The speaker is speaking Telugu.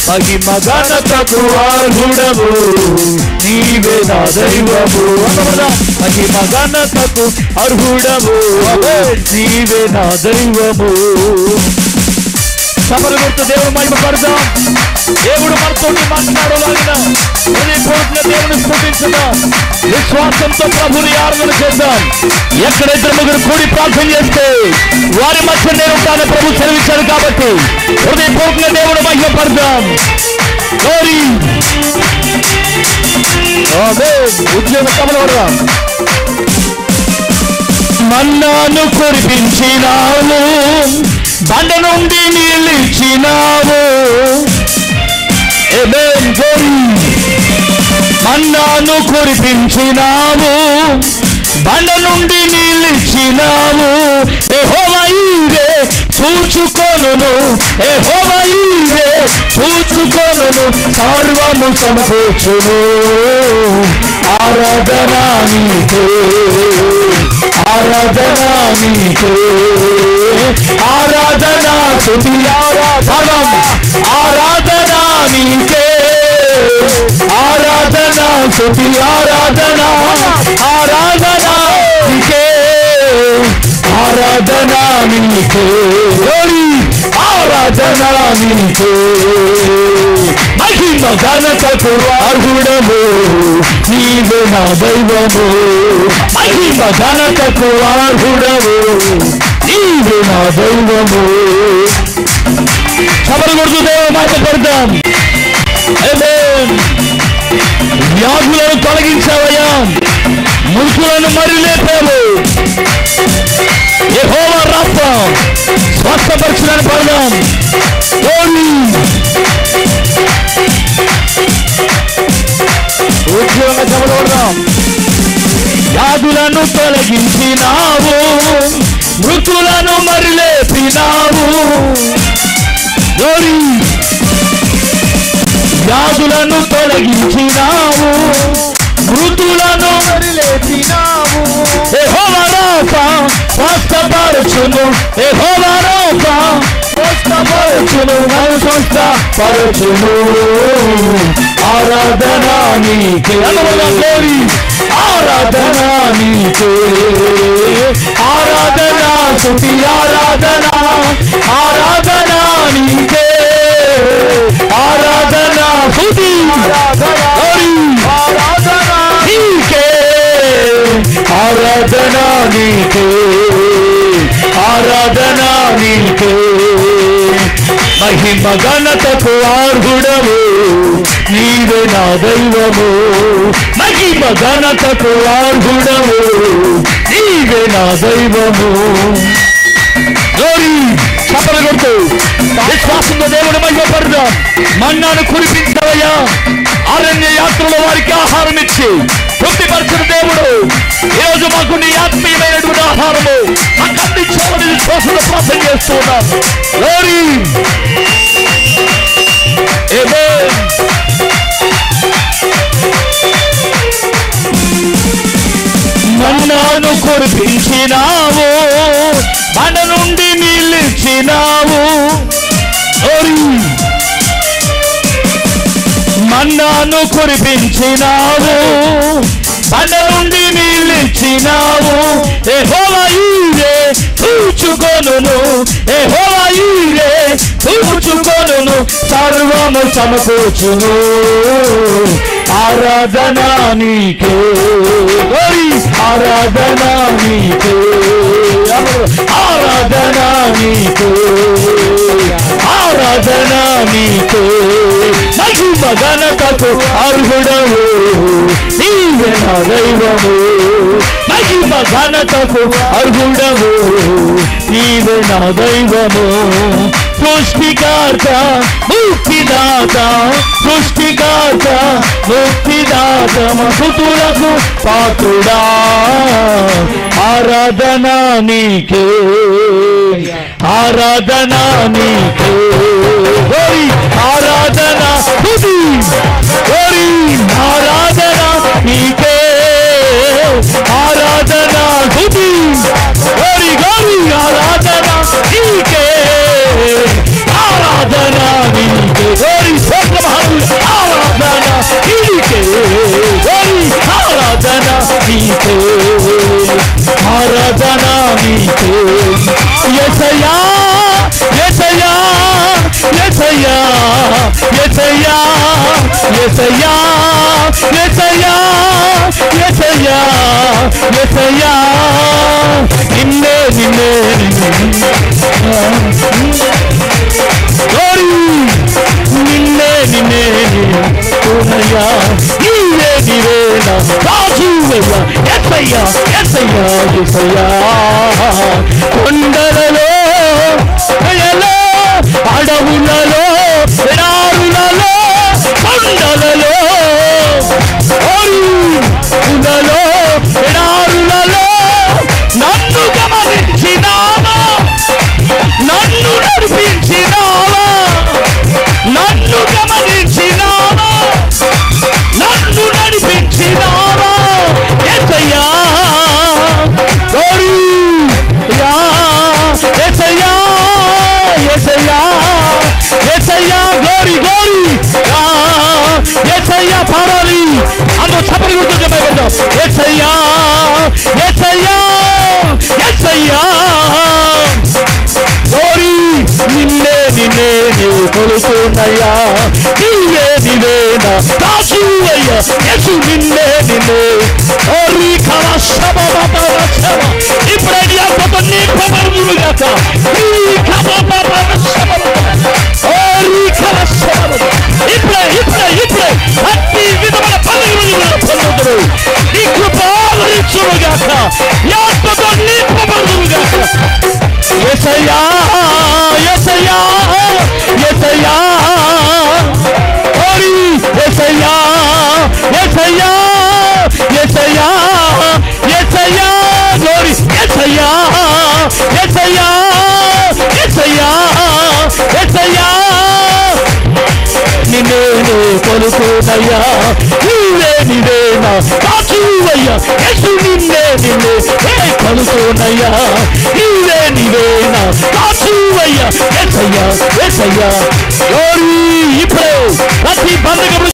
మహిమ ఘనతకు అర్హుడవు నీవే నా దైవము. మహిమ ఘనతకు అర్హుడవు నీవే నా దైవము. సభలు గుర్తు దేవుడు మహిమ పడదాం. దేవుడు మనతో మాట్లాడలాగిన హృదయపూర్వకంగా దేవుని స్ఫుటించుదాం. విశ్వాసంతో ప్రభుని ఆరాధన చేద్దాం. ఎక్కడైతే ముగ్గురు కూడి ప్రార్థన చేస్తే వారి మధ్య నేను ఉంటాను ప్రభు సెలవిచ్చాడు కాబట్టి హృదయపూర్వకంగా దేవుడు మహిమ పడదాం. ఉద్యోగ సభలు పడదాం. మన్నాను కురిపించినావు, బండ నుండి నీళ్ళు ఇచ్చినావు. మన్నాను కురిపించినావు, బండ నుండి నీళ్ళు ఇచ్చినావు. యెహోవా ఈరే చూచుకొనును, యెహోవా ఈరే చూచుకొనును, సర్వము సమకూర్చును. ఆరాధనా నీకే, ఆరాధనా నీకే, ఆరాధనా స్తుతి ఆరాధన, ఆరాధనా నీకే, ఆరాధనా స్తుతి ఆరాధన, ఆరాధనా నీకే, ఆరాధనా నీకే, ఆరాధనా నీకే. మహిమ ఘనతకు అర్హుడవు నీవే నా దైవము. మహిమ ఘనతకు అర్హుడవు నీవే నా దైవము. సభలు కొడుతూ దేవుని మాట పడతాం. వ్యాధులను తొలగించావయ్యా, మృతులను మరి లేపావు. యెహోవా రాఫా స్వస్థపరచులని పడదాం. ఉద్యోగ సభలు కొడదాం. వ్యాధులను తొలగించినావు, మృతులను మరి లేపినావు. వ్యాధులను తొలగించినావు, మృతులను మరి లేపినావు. యెహోవా రాఫా స్వస్థపరచును, యెహోవా రాఫా స్వస్థపరచును, స్వస్థపరచును. ఆరాధనా నీకే, ఆరాధనా నీకే, ఆరాధనా స్తుతి ఆరాధనా, ఆరాధనా నీకే, ఆరాధనా స్తుతి ఆరాధనా నీకే, ఆరాధనా నీకే, ఆరాధనా నీకే. మహిమ ఘనతకు అర్హుడవు నీవే నా దైవము. మహిమ ఘనతకు అర్హుడవు నీవే నా దైవము. చప్పలు కొడుతూ విశ్వాసంతో దేవుడు మహిమ పడదాం. మన్నాను కురిపించవయ్యా, అరణ్య యాత్రలో వారికి ఆహారం ఇచ్చి తృప్తిపరిచిన దేవుడు ఈరోజు మాకు నీ ఆత్మీయమైనటువంటి ఆహారము మాకు అందించాలని విశ్వాసంతో ప్రార్థన చేస్తున్నాం. మన్నాను కురిపించినావు, బండ నుండి నీళ్ళు ఇచ్చినావు. మన్నాను కురిపించినావు, బండ నుండి నీళ్ళు ఇచ్చినావు. యెహోవా ఈరే చూచుకొనును, యెహోవా ఈరే చూచుకొనును, సర్వము సమకూర్చును. ఆరాధనా నీకే, ఆరాధనా నీకే, ఆరాధనా నీకే, ఆరాధనా నీకే. మహిమ ఘనతకు అర్హుడవు నీవే నా దైవము. మహిమ ఘనతకు అర్హుడవు నీవే నా దైవము. సృష్టికర్త ముక్తిదాత, సృష్టికర్త ముక్తిదాత, మృతులకు పాత్రుడా. ఆరాధనా నీకే, ఆరాధనా నీకే, ఆరాధనా స్తుతి ఆరాధనా నీకే, ఆరాధనా స్తుతి ఆరాధనా నీకే, ఆరాధనా నీకే. నీకే యేసయ్యా యేసయ్యా యేసయ్యా యేసయ్యా యేసయ్యా యేసయ్యా యేసయ్యా యేసయ్యా నిన్నే నిన్నే నిన్నే నిన్నే పూనయ్యా నీవే నీవేనా రాజువయ్యా యేసయ్యా యేసయ్యా యేసయ్యా కొండలలో అడవులలో ఎడారులలో కొండలలో అడవులలో ఎడారులలో నన్ను గమనించినావా నన్ను నడిపించినావా నన్ను గమనించినావా నన్ను నడిపించినావా యేసయ్యా యేసయ్యా యేసయ్యా యేసయ్యా గ్లోరీ గ్లోరీ యేసయ్యా పాడాలి అందరూ చప్పట్లు కొడుతూ చెప్పేద్దాం యేసయ్యా యేసయ్యా యేసయ్యా గ్లోరీ నిన్నే నిన్నే నీవు కొలుకున్నయ్యా నీవే నీవేనా రాజువయ్యా యేసు నిన్నే నిన్నే ఓరి కలశమ బాబరశమ ఇప్పుడే నీ ఆత్మతో నింపబడుదురుగాక ఈ కలశమ ఓరి కలశమ ఇప్పుడే ఇప్పుడే ఇప్పుడే అన్ని విధమైన పనులు పొందుదురు నీ కృప ఆవరించునుగాక ఈ ఆత్మతో నింపబడుదురుగాక యేసయ్యా యేసయ్యా యేసయ్యా ఓరి యేసయ్యా యేసయ్యా యేసయ్యా యేసయ్యా గ్లోరీ యేసయ్యా యేసయ్యా యేసయ్యా యేసయ్యా నిన్నే కొలుకునయ్యా నీవే నీవేనా రాజువయ్యా యేసు నిన్నే నిన్నే కొలుకునయ్యా నీవే నీవేనా రాజువయ్యా యేసయ్యా యేసయ్యా గ్లోరీ ఇప్పుడే ప్రతి బంధకం